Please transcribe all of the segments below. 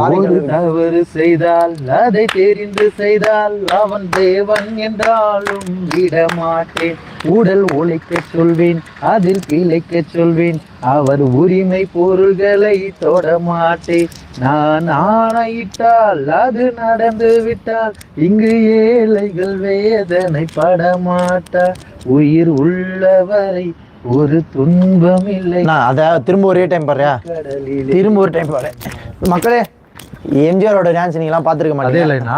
ஒரு தவறு செய்தால் அதை தெரிந்து செய்தால் அவன் தேவன் என்றாலும் விடமாட்டேன். உடல் ஒழிக்க சொல்வேன், அதில் பிழைக்க சொல்வேன், அவர் உரிமை பொருள்களை தொடமாட்டேன். நான் ஆணையிட்டால் அது நடந்து விட்டால் இங்கு ஏழைகள் வேதனை படமாட்டார். உயிர் உள்ளவரை ஒரு துன்பம் இல்லை. அத திரும்ப ஒரே டைம் பாரு, திரும்ப ஒரு டைம் பாரு. மக்களே, எம்ஜிஆரோட டான்ஸ் நீங்களாம் பார்த்துருக்க மாட்டீங்க.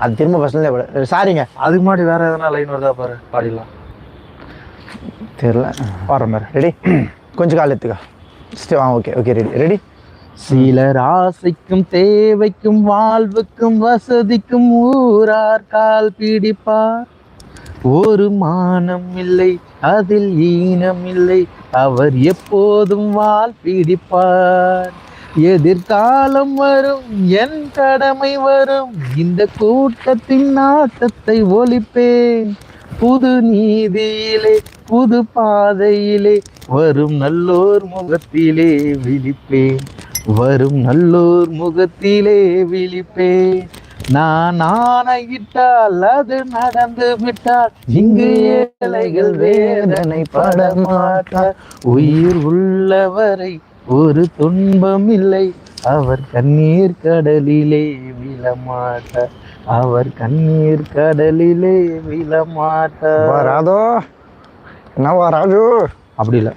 அது திரும்ப ஃபர்ஸ்ட்லேருந்தே பாரு. சாரிங்க, அதுக்கு முன்னாடி வேற எதனா லைன் வருதா பாரு, பாடிடலாம். தெரியல, பாடுற மாதிரி. ரெடி? கொஞ்சம் கால் எடுத்துக்கா. Okay okay, ready ready. சிலர் ஆசைக்கும் தேவைக்கும் வாழ்வுக்கும் வசதிக்கும் ஊரார் கால் பிடிப்பார். ஒரு மானம் இல்லை, அதில் ஈனம் இல்லை, அவர் எப்போதும் வால் பிடிப்பார். எதிர்காலம் வரும், என் கடமை வரும், இந்த கூட்டத்தின் நாட்டத்தை ஒழிப்பேன். புது நீதியிலே புது பாதையிலே வரும் நல்லோர் முகத்திலே விழிப்பேன். வரும் நல்லோர் முகத்திலே விழிப்பேன். நான் ஆணையிட்டால் அது நடந்து விட்டால் இங்கு ஏழைகள் வேதனை படமாட்டார். உயிர் உள்ளவரை ஒரு துன்பம் இல்லை, அவர் கண்ணீர் கடலிலே விழமாட்டார். அவர் கண்ணீர் கடலிலே விழமாட்டார். ராதோ, என்னவா ராஜு? அப்படி இல்லை.